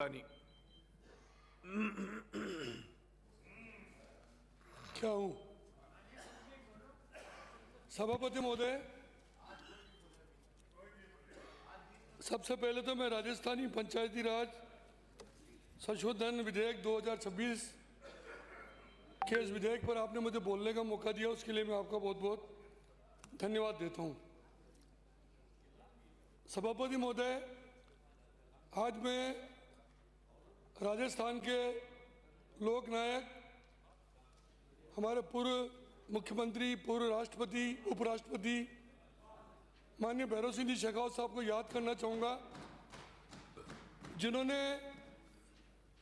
क्या हूँ सभापति महोदय, सबसे पहले तो मैं राजस्थानी पंचायती राज संशोधन विधेयक 2026 के इस विधेयक पर आपने मुझे बोलने का मौका दिया, उसके लिए मैं आपका बहुत बहुत धन्यवाद देता हूँ। सभापति महोदय, आज मैं राजस्थान के लोक नायक, हमारे पूर्व मुख्यमंत्री, पूर्व राष्ट्रपति, उपराष्ट्रपति माननीय भैरव सिंह जी शेखावत साहब को याद करना चाहूँगा, जिन्होंने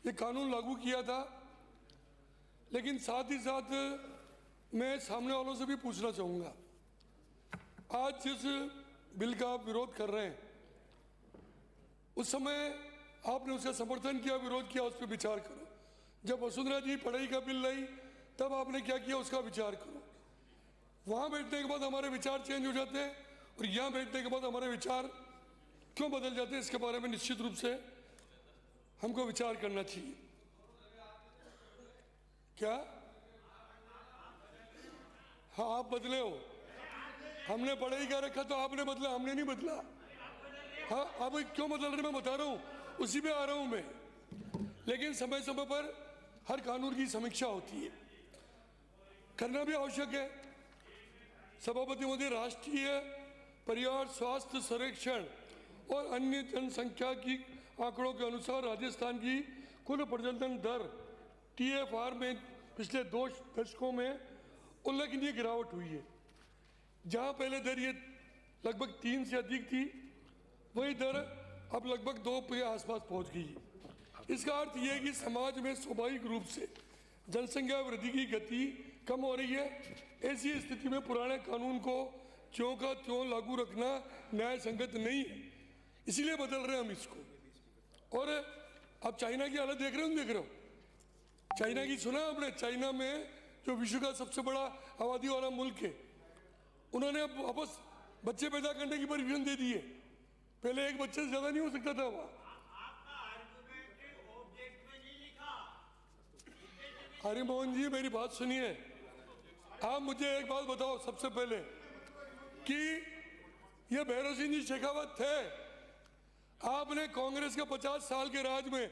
ये कानून लागू किया था। लेकिन साथ ही साथ मैं सामने वालों से भी पूछना चाहूँगा, आज जिस बिल का आप विरोध कर रहे हैं, उस समय आपने उसका समर्थन किया, विरोध किया, उस पर विचार करो। जब वसुंधरा जी पढ़ाई का बिल लाई, तब आपने क्या किया, उसका विचार करो। वहाँ बैठने के बाद हमारे विचार चेंज हो जाते हैं और यहाँ बैठने के बाद हमारे विचार क्यों बदल जाते हैं, इसके बारे में निश्चित रूप से हमको विचार करना चाहिए। क्या हाँ, आप बदले हो, हमने पढ़ाई का रखा तो आपने बदला, हमने नहीं बदला। हाँ, अब क्यों बदल रहे मैं बता रहा हूँ, उसी पे आ रहा हूँ मैं। लेकिन समय समय पर हर कानून की समीक्षा होती है, करना भी आवश्यक है। सभापति महोदय, राष्ट्रीय परिवार स्वास्थ्य सर्वेक्षण और अन्य जनसंख्या की आंकड़ों के अनुसार राजस्थान की कुल प्रजनन दर TFR में पिछले 2 दशकों में उल्लेखनीय गिरावट हुई है। जहां पहले दर ये लगभग 3 से अधिक थी, वही दर अब लगभग 2 के आसपास पहुंच गई है। इसका अर्थ यह है कि समाज में स्वाभाविक रूप से जनसंख्या वृद्धि की गति कम हो रही है। ऐसी स्थिति में पुराने कानून को त्यों का त्यों लागू रखना न्याय संगत नहीं है, इसीलिए बदल रहे हैं हम इसको। और अब चाइना की हालत देख रहे हो, चाइना की सुना आपने? चाइना में जो विश्व का सबसे बड़ा आबादी वाला मुल्क है, उन्होंने अब वापस बच्चे पैदा करने की परमिशन दे दी है। पहले एक बच्चे से ज्यादा नहीं हो सकता था वहाँ। हरिमोहन जी, मेरी बात सुनिए। आप मुझे एक बात बताओ सबसे पहले कि ये भैरव सिंह जी शेखावत थे। आपने कांग्रेस के 50 साल के राज में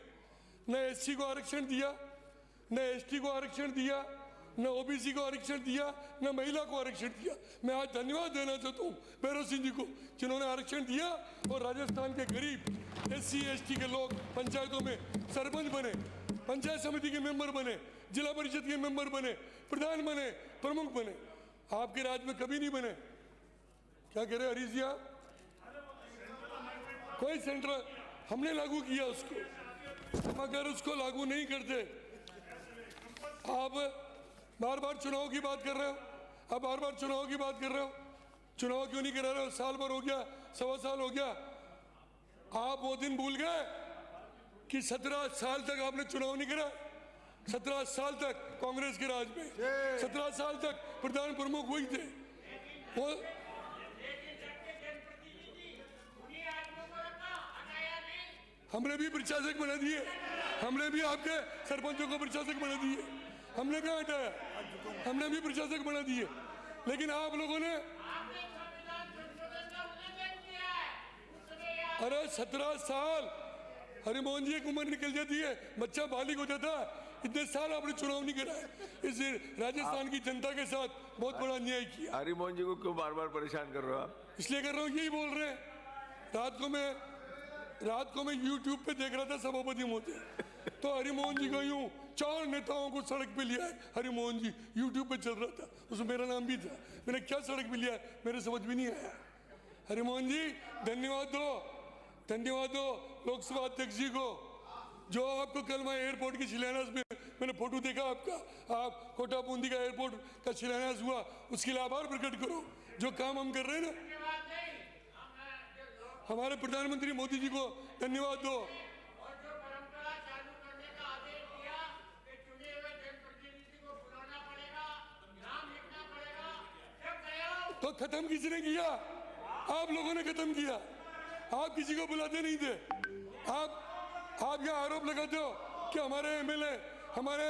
न SC को आरक्षण दिया, न ST को आरक्षण दिया, न OBC को आरक्षण दिया, न महिला को आरक्षण दिया। मैं आज धन्यवाद देना चाहता हूँ भैरव सिंह जी को, जिन्होंने आरक्षण दिया और राजस्थान के गरीब SC ST के लोग पंचायतों में सरपंच बने, पंचायत समिति के मेंबर बने, जिला परिषद के मेंबर बने, प्रधान बने, प्रमुख बने। आपके राज में कभी नहीं बने। क्या कह रहे हरीश जी आप? कोई सेंट्रल हमने लागू किया उसको, मगर उसको लागू नहीं करते। आप बार बार चुनाव की बात कर रहे हो, आप बार बार चुनाव की बात कर रहे हो। चुनाव क्यों नहीं करा रहे हो? साल भर हो गया, 1.25 साल हो गया। आप वो दिन भूल गए कि 17 साल तक आपने चुनाव नहीं करा। 17 साल तक कांग्रेस के राज में 17 साल तक प्रधान प्रमुख वही थे। वो हमने भी प्रशासक बना दिए, हमने भी आपके सरपंचों को प्रशासक बना दिए, हमने कहाँ हटाया, हमने भी प्रशासक बना दिए। लेकिन आप लोगों ने अरे 17 साल, हरिमोहन जी एक उम्र निकल जाती है, बच्चा बालिग हो जाता है। इतने साल आपने चुनाव नहीं कराया। इस राजस्थान की जनता के साथ बहुत बड़ा अन्याय किया। हरिमोहन जी को क्यों बार बार परेशान कर रहे हो आप? इसलिए कर रहा हूँ, यही बोल रहे हैं। रात को मैं YouTube पे देख रहा था सभापति महोदय, तो हरिमोहन जी का यूं 4 नेताओं को सड़क पे लिया है। हरिमोहन जी YouTube पे चल रहा था, उसमें मेरा नाम भी था। मैंने क्या सड़क पे लिया है, मेरे समझ में नहीं आया। हरिमोहन जी धन्यवाद दो, धन्यवाद दो लोकसभा अध्यक्ष जी को, जो आपको कल मैं एयरपोर्ट की शिलान्यास में मैंने फोटो देखा आपका, आप कोटा बूंदी का एयरपोर्ट का शिलान्यास हुआ, उसके लिए आभार प्रकट करो। जो काम हम कर रहे हैं ना, हमारे प्रधानमंत्री मोदी जी को धन्यवाद दो। तो खत्म किसने किया? आप लोगों ने खत्म किया। आप किसी को बुलाते नहीं थे। आप आप यहाँ आरोप लगाते हो कि हमारे एमएलए हमारे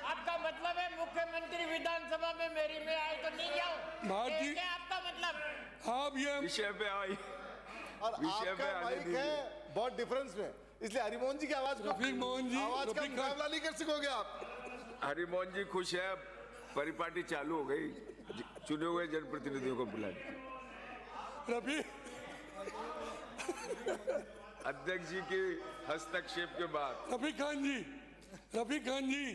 आपका मतलब है मुख्यमंत्री विधानसभा में मेरी में आए तो नहीं जाओ, भारतीय- ये क्या आपका मतलब? आप ये विषय पे आई और विषय पे आपका आने माइक दीजिए। है बहुत डिफरेंस में, इसलिए हरिमोहन जी की आवाज को रफीक मोहन जी, आवाज का रफीक मुकाबला नहीं कर सकोगे आप। हरिमोहन जी खुश है, परिपाटी चालू हो गई, चुने हुए जनप्रतिनिधियों को बुला दिया। रफीक अध्यक्ष जी के हस्तक्षेप के बाद रफीक खान जी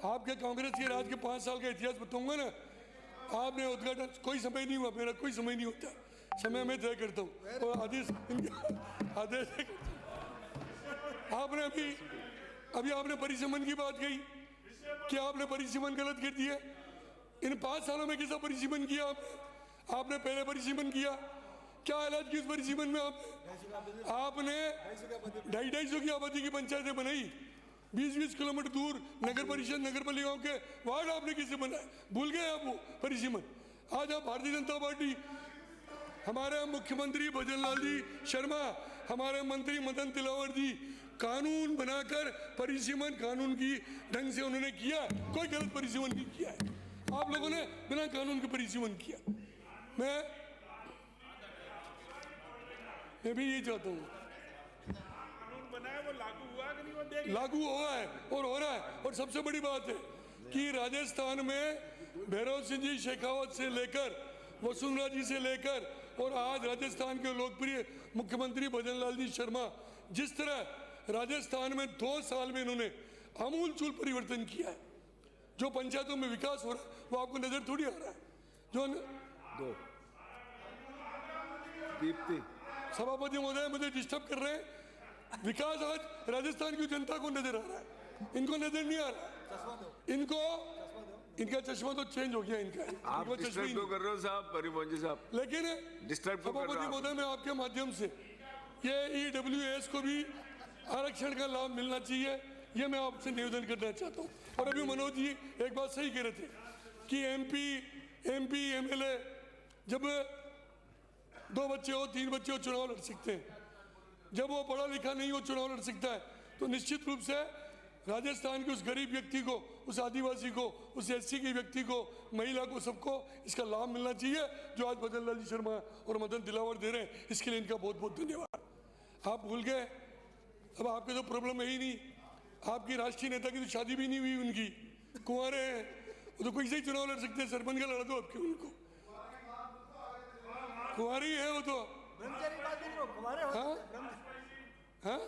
आपके कांग्रेस के राज के 5 साल का इतिहास बताऊंगा ना। आपने उद्घाटन कोई समय नहीं हुआ, मेरा कोई समय नहीं होता, समय मैं तय करता हूँ और आदेश आदेश आपने अभी आपने परिसीमन की बात कही कि आपने परिसीमन गलत कर दिया। इन 5 सालों में कैसा परिसीमन किया आपने पहले परिसीमन किया, क्या हालात की उस परिसीमन में आपने 250 की आबादी की पंचायतें बनाई, 20-20 किलोमीटर दूर नगर परिषद नगर पालिकाओं के वार्ड आपने किसे बनाए, भूल गए आप वो परिसीमन। आज आप भारतीय जनता पार्टी, हमारे मुख्यमंत्री भजन लाल जी शर्मा, हमारे मंत्री मदन तिलावर जी कानून बनाकर परिसीमन कानून की ढंग से उन्होंने किया, कोई गलत परिसीमन नहीं किया है। आप लोगों ने बिना कानून के परिसीमन किया। मैं भी यही चाहता हूँ, लागू हुआ है और हो रहा है। और सबसे बड़ी बात है कि राजस्थान में भैरव सिंह जी शेखावत से लेकर वसुंधरा जी से लेकर और आज राजस्थान के लोकप्रिय मुख्यमंत्री भजन लाल जी शर्मा, जिस तरह राजस्थान में 2 साल में इन्होंने आमूलचूल परिवर्तन किया है, जो पंचायतों में विकास हो रहा है वो आपको नजर थोड़ी आ रहा है। जो दीप्ति सभापति महोदय मुझे डिस्टर्ब कर रहे हैं, विकास आज राजस्थान की जनता को नजर आ रहा है, इनको नजर नहीं आ रहा है। इनका चश्मा तो चेंज हो गया इनका, आप इनको चश्मा ही डिस्टर्ब नहीं। क्यों कर रहे हो साहब, हरिमोहन जी साहब? लेकिन डिस्टर्ब क्यों कर रहे सभापति हो आप? महोदय मैं आपके माध्यम से ये EWS को भी आरक्षण का लाभ मिलना चाहिए, ये मैं आपसे निवेदन करना चाहता हूँ। और अभी मनोज जी एक बात सही कह रहे थे कि MP MLA जब 2 बच्चे हो 3 बच्चे हो चुनाव लड़ सकते हैं, जब वो पढ़ा लिखा नहीं हो चुनाव लड़ सकता है, तो निश्चित रूप से राजस्थान के उस गरीब व्यक्ति को, उस आदिवासी को, उस SC के व्यक्ति को, महिला को, सबको इसका लाभ मिलना चाहिए जो आज भजन लाल जी शर्मा और मदन दिलावर दे रहे हैं। इसके लिए इनका बहुत बहुत धन्यवाद। आप भूल गए, अब आपके तो प्रॉब्लम है ही नहीं, आपकी राष्ट्रीय नेता की तो शादी भी नहीं हुई, उनकी कुंवारे हैं, वो तो कोई से ही चुनाव लड़ सकते हैं, सरपंच का लड़ा दो अब क्यों उनको, कुंवारी है वो तो। हाँ हाँ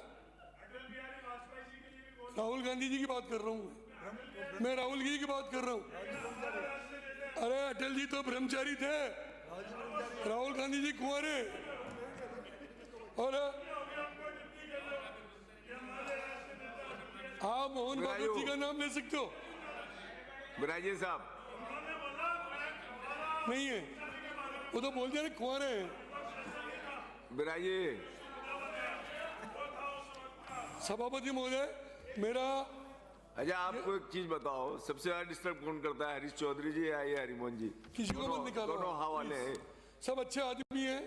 राहुल गांधी जी की बात कर रहा हूँ मैं राहुल जी की बात कर रहा हूँ। अरे अटल जी तो ब्रह्मचारी थे, राहुल गांधी जी कुंवारे। और आप मोहन भागवत जी का नाम ले सकते हो? विराजी साहब नहीं है, वो तो बोलते हैं कुंवारे हैं। विराजी सभापति महोदय मेरा अच्छा आपको एक चीज बताओ, सबसे ज्यादा डिस्टर्ब कौन करता है, हरीश चौधरी जी या ये हरिमोहन जी? किसी को मत निकालो, दोनों हवाले हैं। सब अच्छे आदमी हैं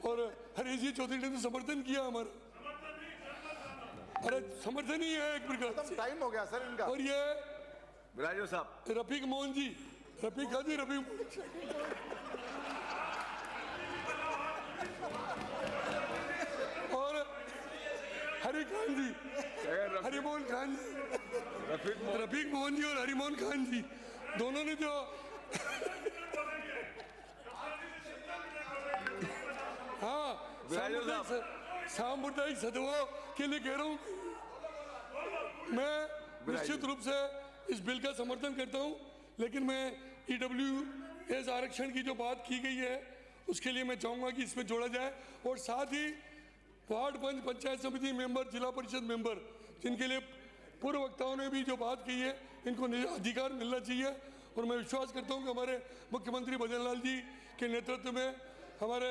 और हरीश जी चौधरी ने तो समर्थन किया हमारा। अरे समर्थन ही है एक प्रकार से। टाइम हो गया सर इनका। और ये विराजो साहब रफीक मोहन जी, रफीक हाजी रफीक और हरिखान जी, हरिमोहन खान जी, रफीक मोहन जी और हरिमोहन खान जी दोनों ने जो हाँ सामुदायिक सद्भाव के लिए कह रहा हूँ, मैं निश्चित रूप से इस बिल का समर्थन करता हूँ, लेकिन मैं EWS आरक्षण की जो बात की गई है उसके लिए मैं चाहूँगा कि इसमें जोड़ा जाए। और साथ ही वार्ड पंच, पंचायत समिति मेंबर, जिला परिषद मेंबर, जिनके लिए पूर्व वक्ताओं ने भी जो बात की है, इनको अधिकार मिलना चाहिए। और मैं विश्वास करता हूँ कि हमारे मुख्यमंत्री भजन लाल जी के नेतृत्व में हमारे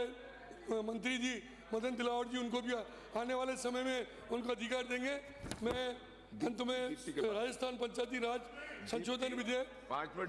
मंत्री जी मदन तिलावर जी उनको भी आने वाले समय में उनको अधिकार देंगे। मैं अंत में राजस्थान पंचायती राज संशोधन विधेयक 5 मिनट